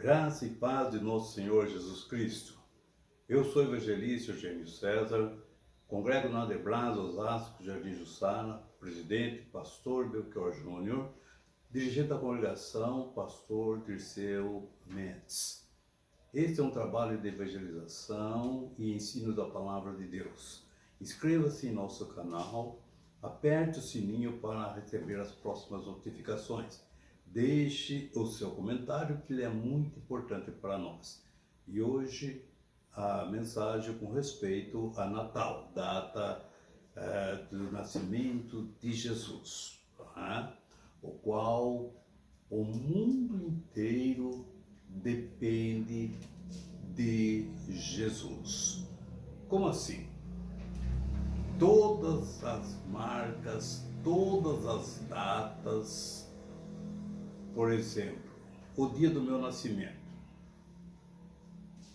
Graça e paz de nosso Senhor Jesus Cristo. Eu sou o evangelista Eugênio César, congrego na Adebras, Osasco, Jardim Jussara, presidente, pastor Belchior Júnior, dirigente da congregação, pastor Dirceu Mendes. Este é um trabalho de evangelização e ensino da palavra de Deus. Inscreva-se em nosso canal, aperte o sininho para receber as próximas notificações. Deixe o seu comentário, que ele é muito importante para nós. E hoje a mensagem com respeito a Natal, data do nascimento de Jesus, o qual o mundo inteiro depende de Jesus. Como assim? Todas as marcas, todas as datas, por exemplo, o dia do meu nascimento,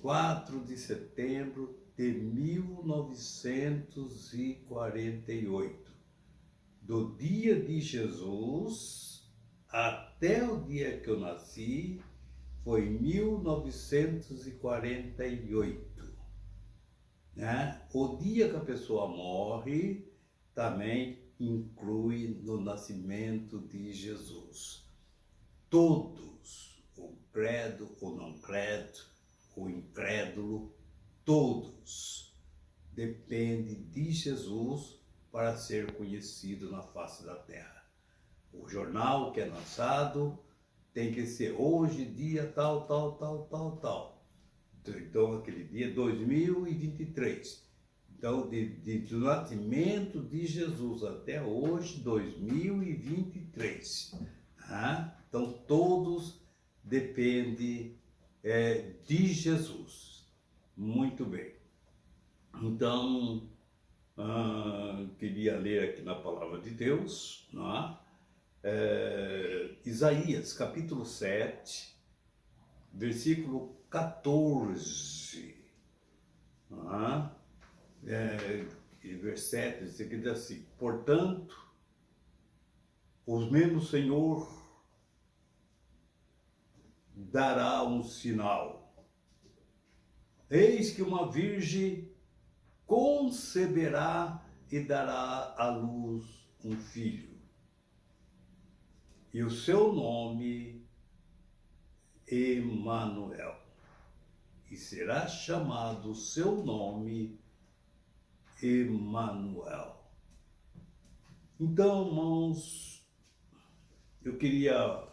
4 de setembro de 1948. Do dia de Jesus até o dia que eu nasci, foi 1948. O dia que a pessoa morre também inclui no nascimento de Jesus. Todos, o credo, o não credo, o incrédulo, todos dependem de Jesus para ser conhecido na face da terra. O jornal que é lançado tem que ser hoje, dia tal, tal, tal, tal, tal. Então, aquele dia 2023. Então, do nascimento de Jesus até hoje, 2023. Então, todos dependem de Jesus. Muito bem. Então, queria ler aqui na Palavra de Deus, Isaías, capítulo 7, versículo 14. Versículo 7, isso aqui diz assim: portanto, o mesmo Senhor dará um sinal. Eis que uma virgem conceberá e dará à luz um filho. E o seu nome, Emanuel. E será chamado o seu nome, Emanuel. Então, irmãos, eu queria,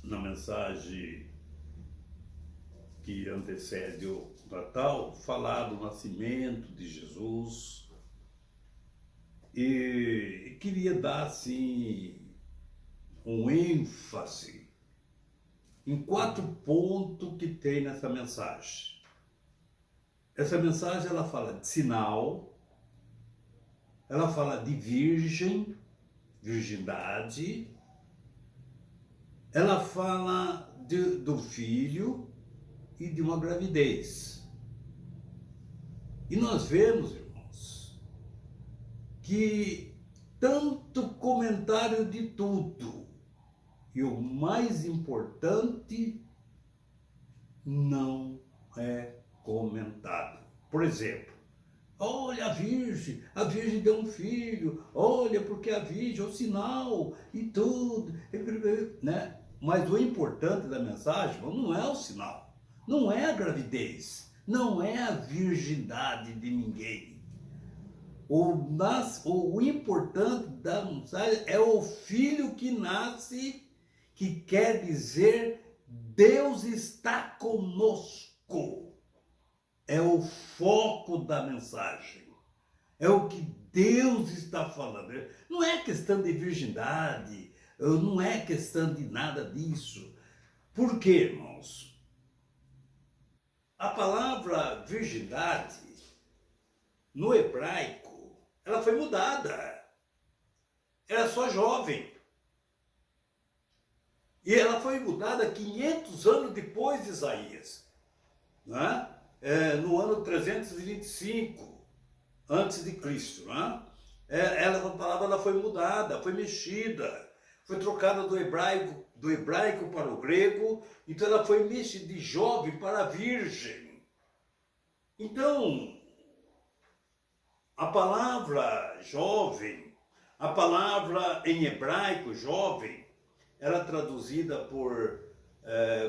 na mensagem que antecede o Natal, falar do nascimento de Jesus e queria dar, assim, um ênfase em 4 pontos que tem nessa mensagem. Essa mensagem, ela fala de sinal, ela fala de virgindade, ela fala do filho e de uma gravidez. E nós vemos, irmãos, que tanto comentário de tudo, e o mais importante, não é comentado. Por exemplo, olha a Virgem deu um filho, olha porque a Virgem é o sinal e tudo, né? Mas o importante da mensagem não é o sinal, não é a gravidez, não é a virgindade de ninguém. O importante da mensagem é o filho que nasce, que quer dizer Deus está conosco. É o foco da mensagem. É o que Deus está falando. Não é questão de virgindade, não é questão de nada disso. Por quê, irmãos? A palavra virgindade, no hebraico, ela foi mudada. Era só jovem. E ela foi mudada 500 anos depois de Isaías, no ano 325 antes de Cristo. A palavra ela foi mudada, foi mexida, foi trocada do hebraico do hebraico para o grego, então ela foi mexida de jovem para virgem. Então, a palavra jovem, a palavra em hebraico jovem, era traduzida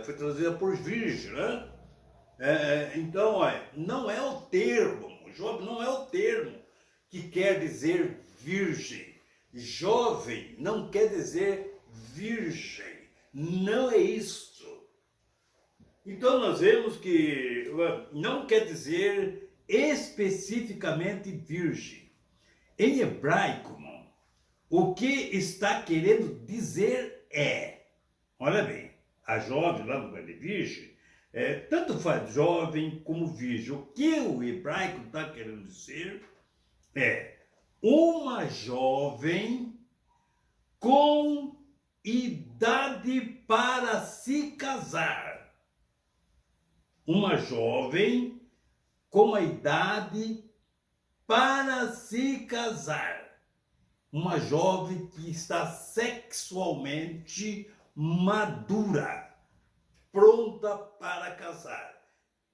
foi traduzida por virgem, né? Então, olha, não é o termo, jovem não é o termo que quer dizer virgem. Jovem não quer dizer virgem, não é isso. Então nós vemos que não quer dizer especificamente virgem. Em hebraico, o que está querendo dizer olha bem, a jovem lá no lugar de virgem, tanto faz jovem como virgem. O que o hebraico está querendo dizer é uma jovem com idade para se casar. Uma jovem com a idade para se casar. Uma jovem que está sexualmente madura, pronta para casar.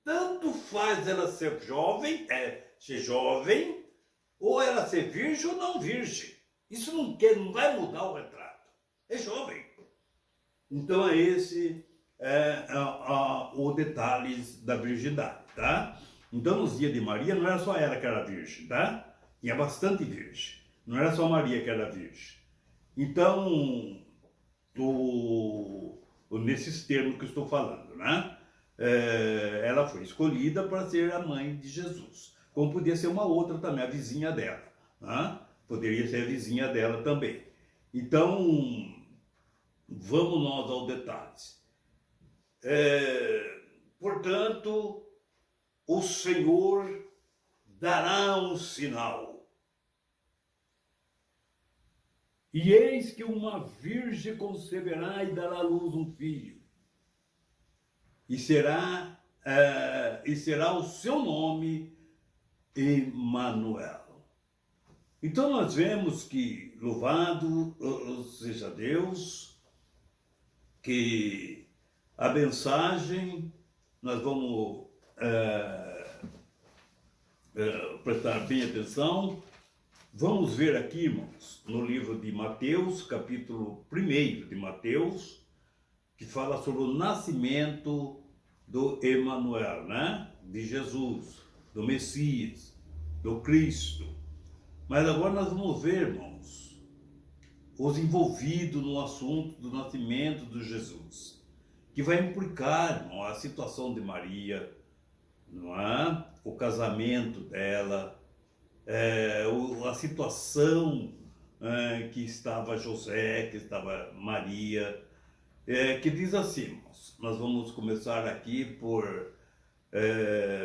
Tanto faz ela ser jovem, ou ela ser virgem ou não virgem. Isso não vai mudar o retrato. É jovem. Então é esse o detalhe da virgindade, tá? Então nos dias de Maria não era só ela que era virgem, tá? Tinha bastante virgem. Não era só Maria que era virgem. Então, nesses termos que eu estou falando, né? Ela foi escolhida para ser a mãe de Jesus. Como podia ser uma outra também, a vizinha dela. Né? Poderia ser a vizinha dela também. Então, vamos nós aos detalhes. Portanto, o Senhor dará um sinal. E eis que uma virgem conceberá e dará à luz um filho. E será o seu nome Emanuel. Então nós vemos que, louvado seja Deus, que a mensagem, nós vamos prestar bem atenção. Vamos ver aqui, irmãos, no livro de Mateus, capítulo 1 de Mateus, que fala sobre o nascimento do Emanuel, né? De Jesus, do Messias, do Cristo. Mas agora nós vamos ver, irmãos, os envolvidos no assunto do nascimento de Jesus, que vai implicar, irmão, a situação de Maria, não é? O casamento dela, a situação que estava José, que estava Maria, que diz assim, nós vamos começar aqui por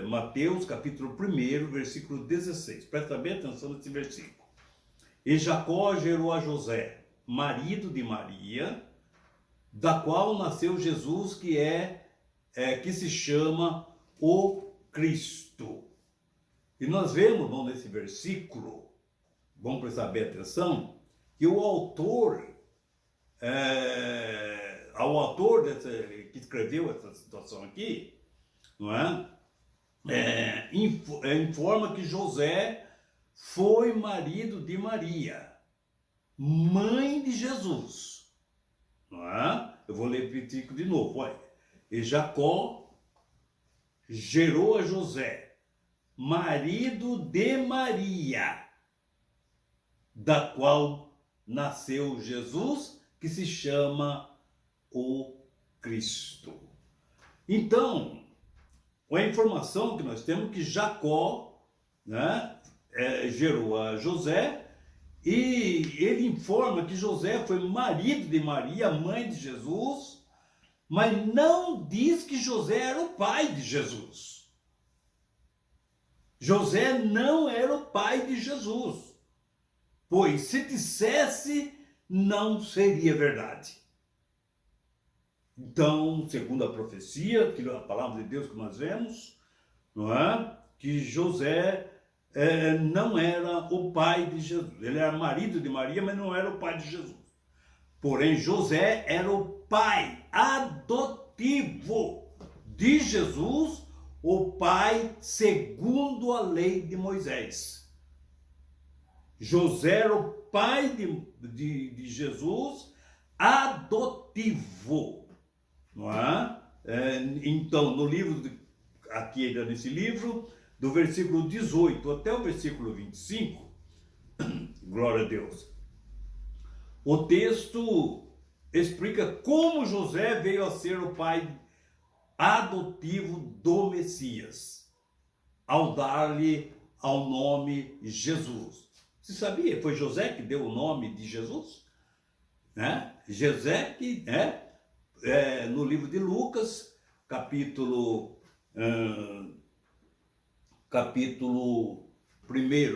Mateus capítulo 1, versículo 16, presta bem atenção nesse versículo. E Jacó gerou a José, marido de Maria, da qual nasceu Jesus, que se chama o Cristo. E nós vemos, irmão, nesse versículo, vamos prestar bem atenção, que o autor que escreveu essa situação aqui, não informa que José foi marido de Maria, mãe de Jesus. Não é? Eu vou ler o versículo de novo, olha. E Jacó gerou a José, marido de Maria, da qual nasceu Jesus, que se chama o Cristo. Então, a informação que nós temos é que Jacó, né, gerou a José, e ele informa que José foi marido de Maria, mãe de Jesus, mas não diz que José era o pai de Jesus. José não era o pai de Jesus, pois se dissesse, não seria verdade. Então, segundo a profecia, que a palavra de Deus que nós vemos, não é? Que José não era o pai de Jesus. Ele era marido de Maria, mas não era o pai de Jesus. Porém, José era o pai adotivo de Jesus, o pai segundo a lei de Moisés. José era o pai de Jesus adotivo, não é? Então, no livro, aqui nesse livro, do versículo 18 até o versículo 25, glória a Deus, o texto explica como José veio a ser o pai adotivo do Messias, ao dar-lhe ao nome Jesus. Você sabia? Foi José que deu o nome de Jesus? Né? José que no livro de Lucas, capítulo 1,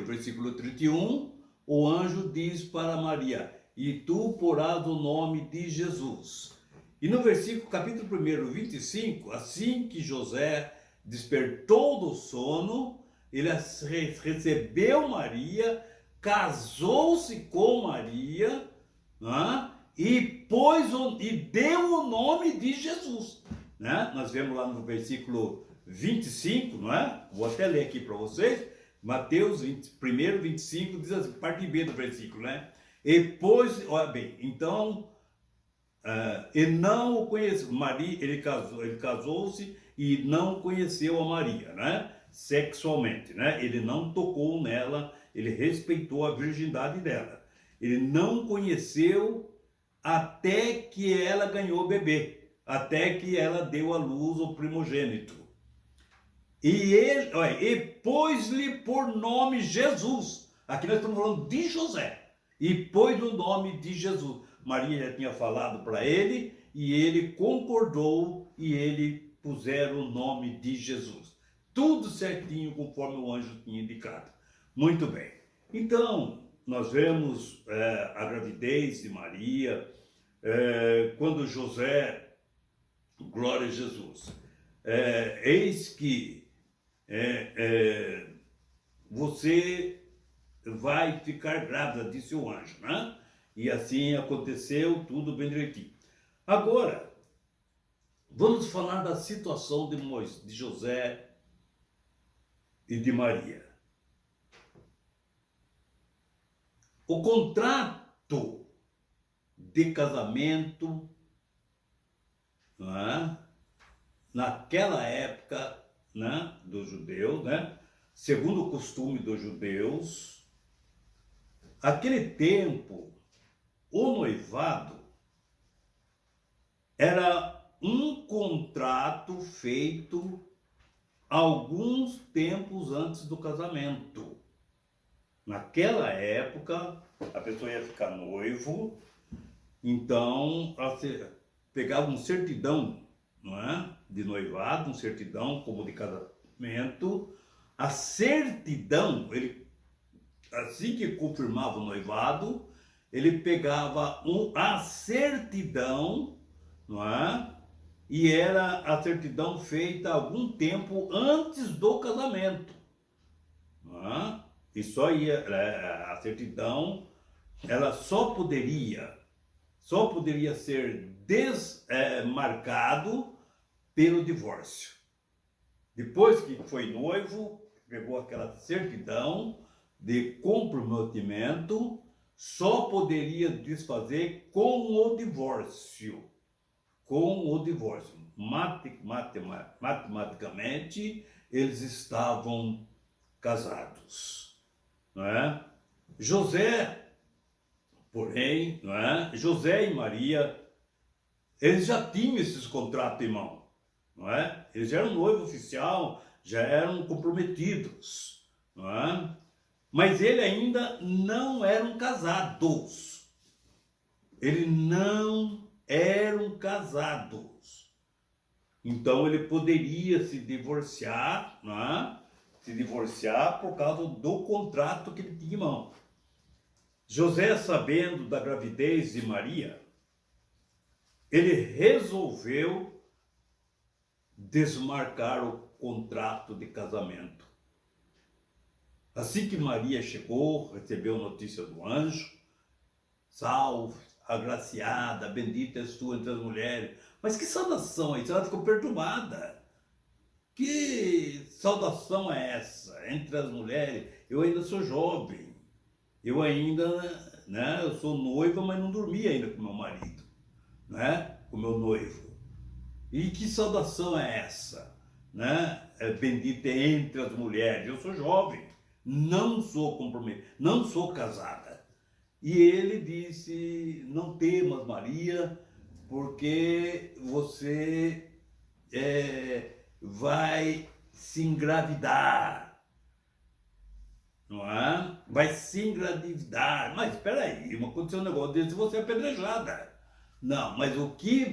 versículo 31, o anjo diz para Maria: e tu porás o nome de Jesus. E no versículo, capítulo 1, 25, assim que José despertou do sono, ele recebeu Maria, casou-se com Maria, né? E deu o nome de Jesus. Né? Nós vemos lá no versículo 25, não é? Vou até ler aqui para vocês. Mateus 1, 25, diz assim, parte B do versículo, né? E pois, olha bem, então, e não o conheceu, Maria, ele casou-se e não conheceu a Maria, né? Sexualmente, né? Ele não tocou nela, ele respeitou a virgindade dela. Ele não conheceu até que ela ganhou bebê, até que ela deu à luz o primogênito. E pôs-lhe por nome Jesus. Aqui nós estamos falando de José. E pôs o nome de Jesus. Maria já tinha falado para ele, e ele concordou, e ele puseram o nome de Jesus. Tudo certinho, conforme o anjo tinha indicado. Muito bem. Então, nós vemos a gravidez de Maria, quando José, glória a Jesus, eis que você vai ficar grávida, disse o anjo, né? E assim aconteceu, tudo bem direitinho. Agora, vamos falar da situação de José e de Maria. O contrato de casamento, não é? Naquela época, né, dos judeus, né, segundo o costume dos judeus, aquele tempo, o noivado era um contrato feito alguns tempos antes do casamento. Naquela época, a pessoa ia ficar noivo, então pegava um certidão, não é? De noivado, um certidão como de casamento. A certidão, assim que confirmava o noivado, ele pegava a certidão, não é? E era a certidão feita algum tempo antes do casamento, não é? E só a certidão, ela só poderia ser desmarcado pelo divórcio. Depois que foi noivo, pegou aquela certidão de comprometimento, só poderia desfazer com o divórcio. Com o divórcio. Matematicamente, eles estavam casados. Não é? José, porém, não é? José e Maria, eles já tinham esses contratos em mão, não é? Eles já eram noivo oficial, já eram comprometidos, não é? Mas ele ainda não eram casados. Eles não eram casados. Então ele poderia se divorciar, não é? Se divorciar por causa do contrato que ele tinha em mão. José, sabendo da gravidez de Maria, ele resolveu desmarcar o contrato de casamento. Assim que Maria chegou, recebeu notícia do anjo, salve, agraciada, bendita és tu entre as mulheres. Mas que saudação é isso? Ela ficou perturbada. Que saudação é essa entre as mulheres? Eu ainda sou jovem. Eu ainda, né? Eu sou noiva, mas não dormi ainda com meu marido, né? Com meu noivo. E que saudação é essa, né? Bendita entre as mulheres. Eu sou jovem, não sou comprometida, não sou casada. E ele disse: não temas, Maria, porque você vai se engravidar, não é? Vai se engravidar. Mas espera aí, aconteceu um negócio desse, você é apedrejada. Não, mas do que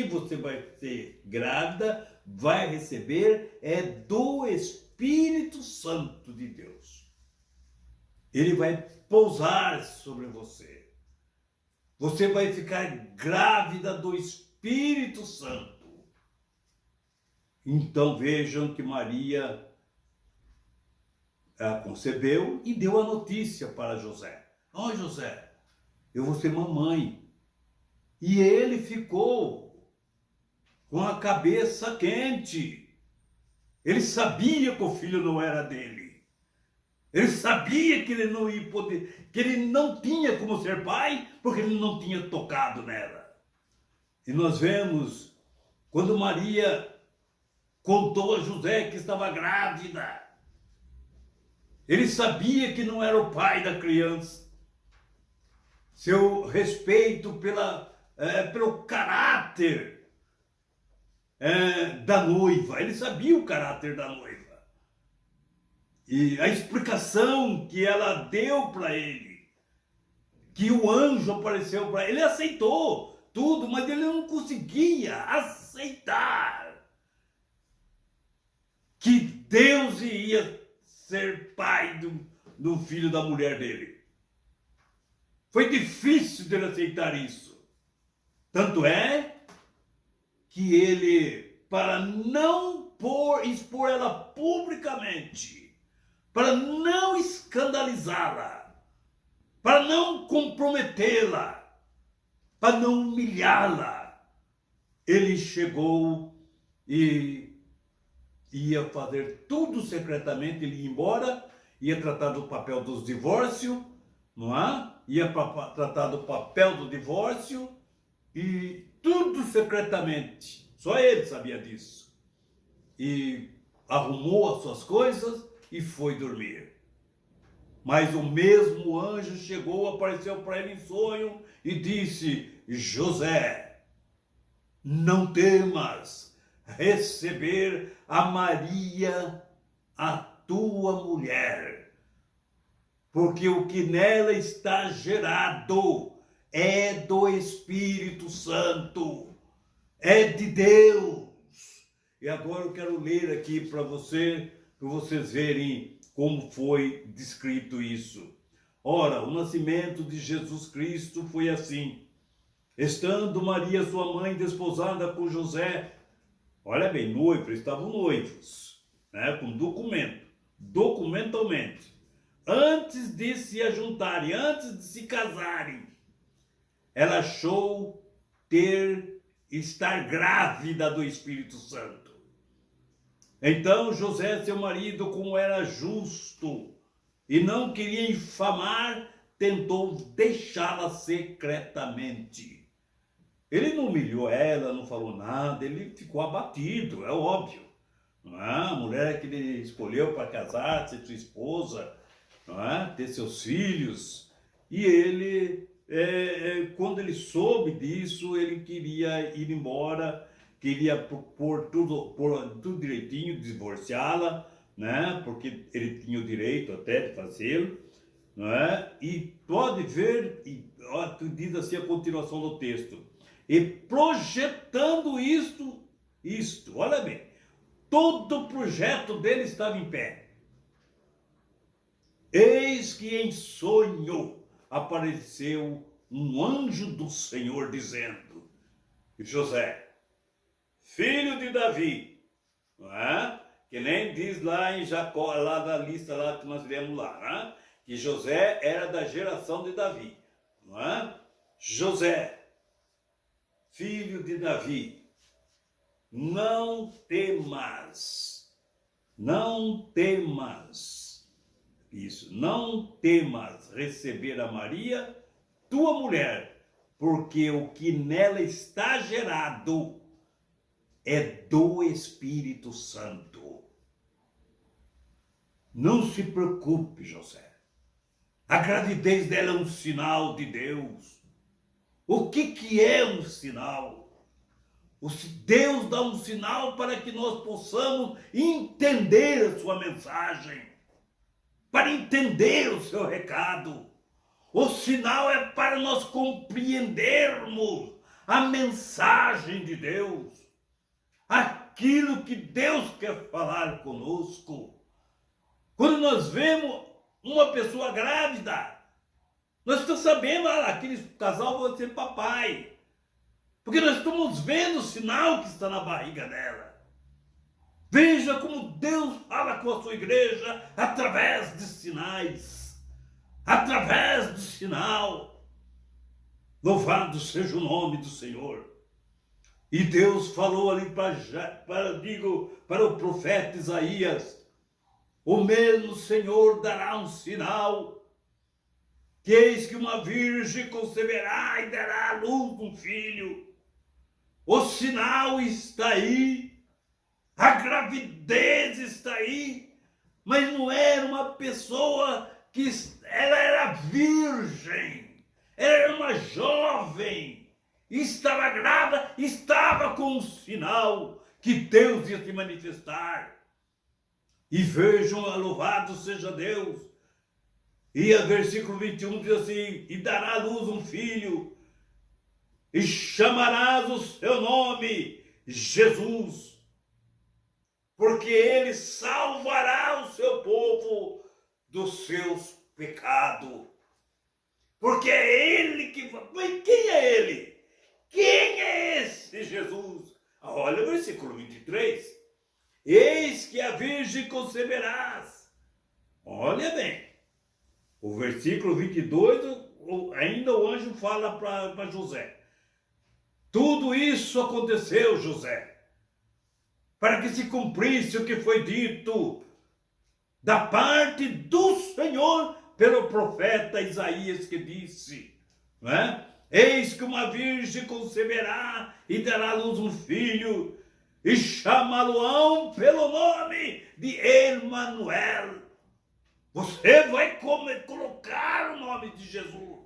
você vai ser grávida, vai receber, é do Espírito Santo de Deus. Ele vai pousar sobre você. Você vai ficar grávida do Espírito Santo. Então vejam que Maria concebeu e deu a notícia para José. Ó, José, eu vou ser mamãe. E ele ficou com a cabeça quente. Ele sabia que o filho não era dele. Ele sabia que ele não ia poder, que ele não tinha como ser pai, porque ele não tinha tocado nela. E nós vemos, quando Maria contou a José que estava grávida, ele sabia que não era o pai da criança. Seu respeito pelo caráter da noiva, ele sabia o caráter da noiva. E a explicação que ela deu para ele, que o anjo apareceu para ele, ele aceitou tudo, mas ele não conseguia aceitar que Deus ia ser pai do filho da mulher dele. Foi difícil dele aceitar isso. Tanto é que ele, para não expor ela publicamente, para não escandalizá-la, para não comprometê-la, para não humilhá-la, ele chegou e ia fazer tudo secretamente. Ele ia embora, ia tratar do papel dos divórcios, não é? Ia tratar do papel do divórcio e tudo secretamente. Só ele sabia disso. E arrumou as suas coisas e foi dormir. Mas o mesmo anjo chegou, apareceu para ele em sonho e disse: José, não temas receber a Maria, a tua mulher, porque o que nela está gerado é do Espírito Santo, é de Deus. E agora eu quero ler aqui para vocês verem como foi descrito isso. Ora, o nascimento de Jesus Cristo foi assim. Estando Maria, sua mãe, desposada com José, olha bem, noivos, estavam noivos, né, com documentalmente. Antes de se ajuntarem, antes de se casarem, ela achou estar grávida do Espírito Santo. Então José, seu marido, como era justo e não queria infamar, tentou deixá-la secretamente. Ele não humilhou ela, não falou nada, ele ficou abatido, é óbvio. Não é? A mulher que ele escolheu para casar, ser sua esposa, não é? Ter seus filhos. E ele, quando ele soube disso, ele queria ir embora, queria pôr tudo direitinho, divorciá-la, né? Porque ele tinha o direito até de fazê-lo. Não é? E pode ver, diz assim a continuação do texto. E projetando isto, olha bem, todo o projeto dele estava em pé. Eis que em sonho apareceu um anjo do Senhor dizendo: José, filho de Davi, não é? Que nem diz lá em Jacó, lá na lista lá que nós lemos lá, né? Que José era da geração de Davi, não é? José, filho de Davi, não temas, não temas, isso, não temas receber a Maria, tua mulher, porque o que nela está gerado é do Espírito Santo. Não se preocupe, José. A gravidez dela é um sinal de Deus. O que é um sinal? Deus dá um sinal para que nós possamos entender a sua mensagem, para entender o seu recado. O sinal é para nós compreendermos a mensagem de Deus, aquilo que Deus quer falar conosco. Quando nós vemos uma pessoa grávida, nós estamos sabendo, aquele casal vai ser papai. Porque nós estamos vendo o sinal que está na barriga dela. Veja como Deus fala com a sua igreja através de sinais. Através do sinal. Louvado seja o nome do Senhor. E Deus falou ali para o profeta Isaías: o mesmo Senhor dará um sinal, que eis que uma virgem conceberá e dará à luz um filho. O sinal está aí, a gravidez está aí, mas não era uma pessoa que ela era virgem, ela era uma jovem, estava grávida, estava com um sinal que Deus ia se manifestar. E vejam, louvado seja Deus. E o versículo 21 diz assim: e dará à luz um filho, e chamarás o seu nome Jesus, porque ele salvará o seu povo dos seus pecados. Porque é ele que... Mas quem é ele? Quem é esse Jesus? Olha o versículo 23. Eis que a virgem conceberás. Olha bem. O versículo 22, ainda o anjo fala para José: tudo isso aconteceu, José, para que se cumprisse o que foi dito da parte do Senhor pelo profeta Isaías, que disse, não é? Eis que uma virgem conceberá e dará à luz um filho, e chamá-lo-ão pelo nome de Emanuel. Você vai colocar o nome de Jesus,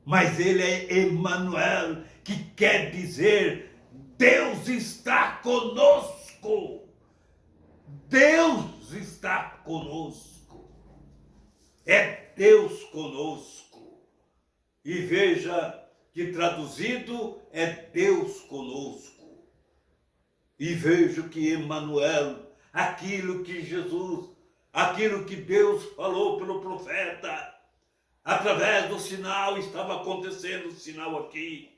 mas ele é Emanuel, que quer dizer Deus está conosco. Deus está conosco. É Deus conosco. E veja que traduzido é Deus conosco. E vejo que Emanuel, aquilo que Deus falou pelo profeta, através do sinal, estava acontecendo o sinal aqui.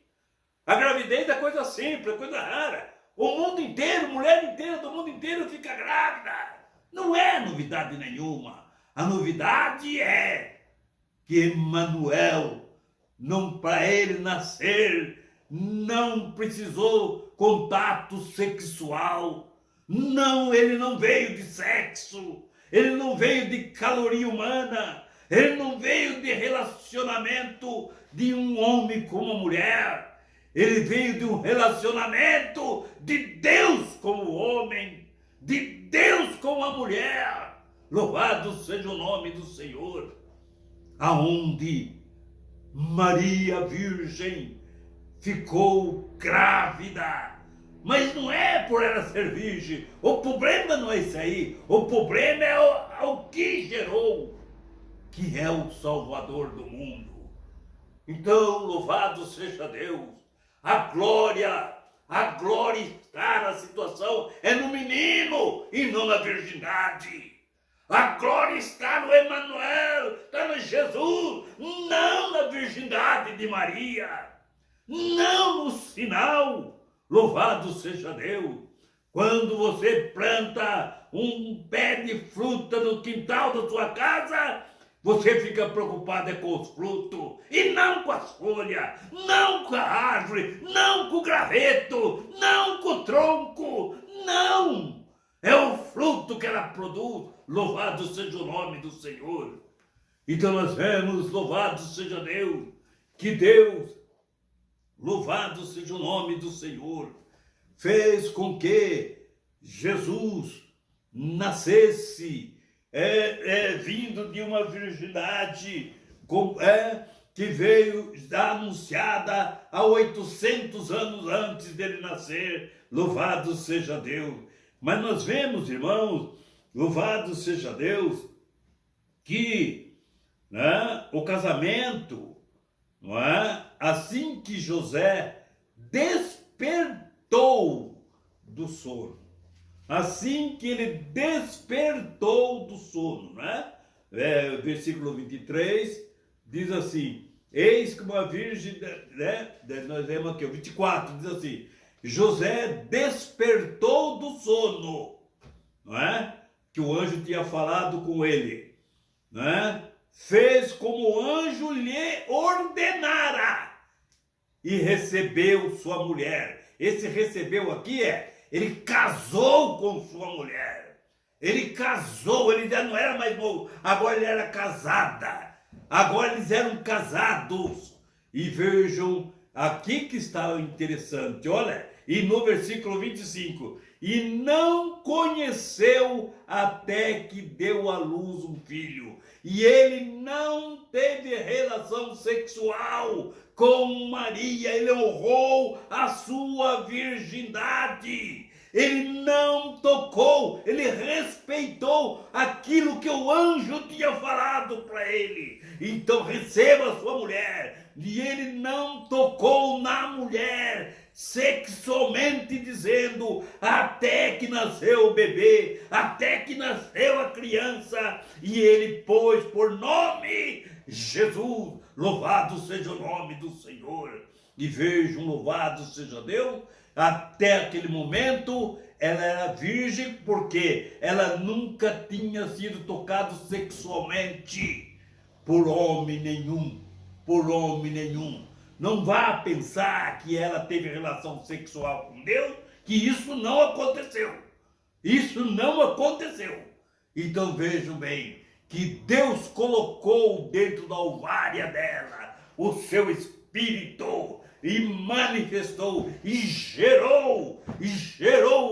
A gravidez é coisa simples, é coisa rara. O mundo inteiro, mulher inteira do mundo inteiro fica grávida. Não é novidade nenhuma. A novidade é que Emanuel, para ele nascer, não precisou contato sexual. Não, ele não veio de sexo. Ele não veio de caloria humana. Ele não veio de relacionamento de um homem com uma mulher. Ele veio de um relacionamento de Deus com o homem, de Deus com a mulher. Louvado seja o nome do Senhor. Aonde Maria Virgem ficou grávida. Mas não é por ela ser virgem. O problema não é isso aí. O problema é o que gerou, que é o Salvador do mundo. Então, louvado seja Deus. A glória está na situação, é no menino e não na virgindade. A glória está no Emanuel, está no Jesus, não na virgindade de Maria, não no sinal. Louvado seja Deus. Quando você planta um pé de fruta no quintal da sua casa, Você fica preocupado com os frutos e não com as folhas, não com a árvore, não com o graveto, não com o tronco, não! É o fruto que ela produz. Louvado seja o nome do Senhor. Então nós vemos, louvado seja Deus, que Deus, louvado seja o nome do Senhor, fez com que Jesus nascesse vindo de uma virgindade que veio anunciada há 800 anos antes dele nascer. Louvado seja Deus. Mas nós vemos, irmãos, louvado seja Deus, que o casamento, não é? Assim que José despertou do sono, assim que ele despertou do sono, né? Versículo 23 diz assim: eis que uma virgem, né? Nós lemos aqui, o 24 diz assim: José despertou do sono, não é? Que o anjo tinha falado com ele, né? Fez como o anjo lhe ordenara e recebeu sua mulher. Esse recebeu aqui ele casou com sua mulher. Ele casou, ele já não era mais novo, agora ele era casada. Agora eles eram casados. E vejam, aqui que está o interessante, olha, e no versículo 25: e não conheceu até que deu à luz um filho, e ele não teve relação sexual com Maria, ele honrou a sua virgindade. Ele não tocou, ele respeitou aquilo que o anjo tinha falado para ele. Então receba a sua mulher. E ele não tocou na mulher sexualmente, dizendo, até que nasceu o bebê, até que nasceu a criança, e ele pôs por nome Jesus. Louvado seja o nome do Senhor. E vejam, louvado seja Deus. Até aquele momento ela era virgem, porque ela nunca tinha sido tocada sexualmente por homem nenhum. Por homem nenhum. Não vá pensar que ela teve relação sexual com Deus, que isso não aconteceu. Isso não aconteceu. Então vejam bem, que Deus colocou dentro da ovária dela o seu espírito e manifestou e gerou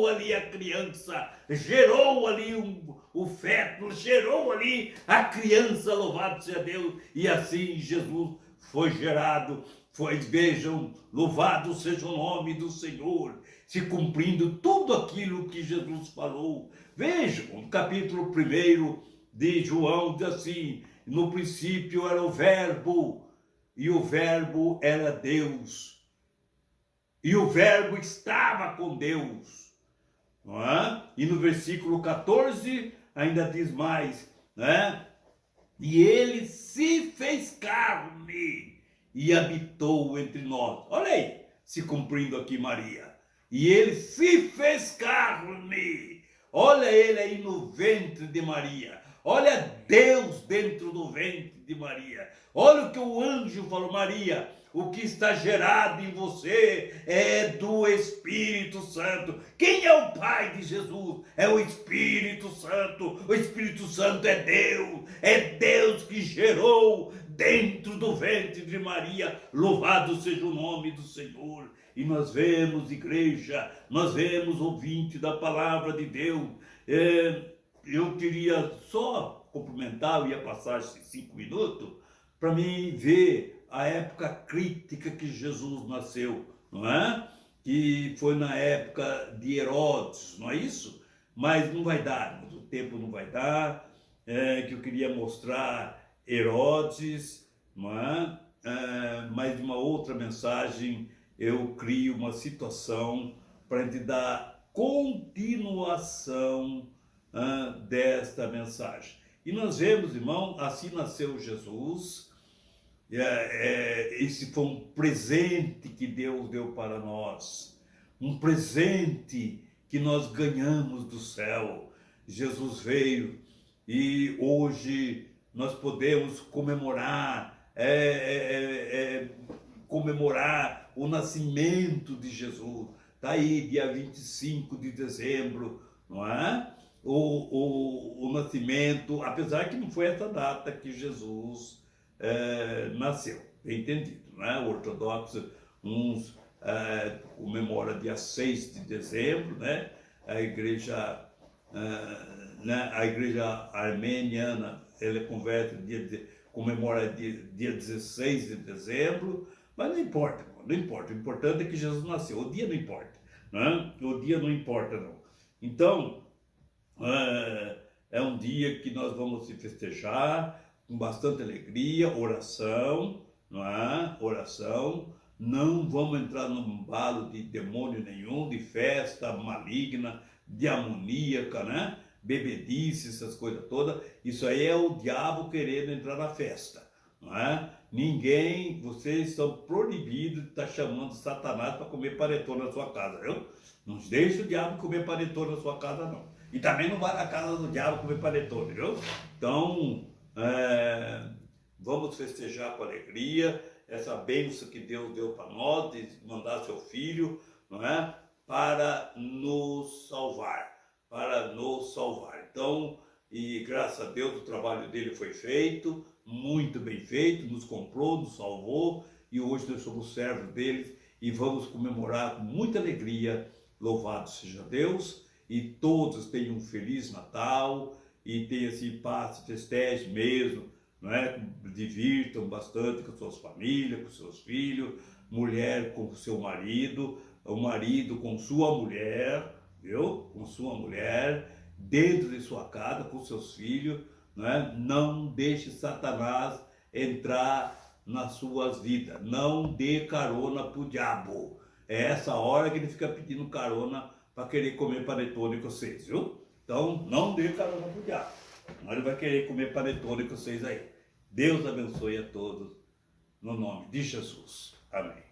ali a criança, gerou ali o feto, gerou ali a criança, louvado seja Deus. E assim Jesus foi gerado. Vejam, louvado seja o nome do Senhor, se cumprindo tudo aquilo que Jesus falou. Vejam, no capítulo 1 de João diz assim: no princípio era o Verbo, e o Verbo era Deus, e o Verbo estava com Deus, não é? E no versículo 14 ainda diz mais, né? E ele se fez carne e habitou entre nós. Olha aí, se cumprindo aqui Maria. E ele se fez carne. Olha ele aí no ventre de Maria. Olha Deus dentro do ventre de Maria. Olha o que o anjo falou: Maria, o que está gerado em você é do Espírito Santo. Quem é o Pai de Jesus? É o Espírito Santo. O Espírito Santo é Deus. É Deus que gerou dentro do ventre de Maria. Louvado seja o nome do Senhor. E nós vemos, igreja, nós vemos, ouvinte da palavra de Deus. Eu queria só complementar, eu ia passar esses 5 minutos, para mim ver a época crítica que Jesus nasceu, não é? Que foi na época de Herodes, não é isso? Mas não vai dar, o tempo não vai dar, que eu queria mostrar Herodes, não é? Mas de uma outra mensagem eu crio uma situação para a gente dar continuação desta mensagem. E nós vemos, irmão, assim nasceu Jesus. Esse foi um presente que Deus deu para nós, um presente que nós ganhamos do céu. Jesus veio e hoje nós podemos comemorar o nascimento de Jesus. Está aí, dia 25 de dezembro, não é? O nascimento, apesar que não foi essa data que Jesus nasceu, bem entendido, não é? O ortodoxo, uns comemora dia 6 de dezembro, né? A igreja, a igreja armeniana, ela comemora dia 16 de dezembro, mas não importa, não importa. O importante é que Jesus nasceu. O dia não importa, né? O dia não importa, não. Então, é um dia que nós vamos se festejar com bastante alegria, oração, não é? Oração. Não vamos entrar num balo de demônio nenhum, de festa maligna, demoníaca, né? Bebedice, essas coisas todas. Isso aí é o diabo querendo entrar na festa, não é? Ninguém, vocês são proibidos de estar chamando Satanás para comer panetone na sua casa, viu? Não deixe o diabo comer panetone na sua casa, não. E também não vai na casa do diabo comer panetone, viu? Então, vamos festejar com alegria essa bênção que Deus deu para nós, de mandar seu Filho, não é? Para nos salvar, para nos salvar. Então, e graças a Deus o trabalho dele foi feito, muito bem feito, nos comprou, nos salvou, e hoje nós somos servos dele e vamos comemorar com muita alegria. Louvado seja Deus, e todos tenham um Feliz Natal, e tenham assim paz, festejem mesmo, não é? Divirtam bastante com suas famílias, com seus filhos, mulher com seu marido, o marido com sua mulher, viu? Com sua mulher, dentro de sua casa, com seus filhos, não é? Não deixe Satanás entrar nas suas vidas, não dê carona para o diabo. É essa hora que ele fica pedindo carona para querer comer panetone com vocês, viu? Então, não dê carona para o diabo. Ele vai querer comer panetone com vocês aí. Deus abençoe a todos, no nome de Jesus. Amém.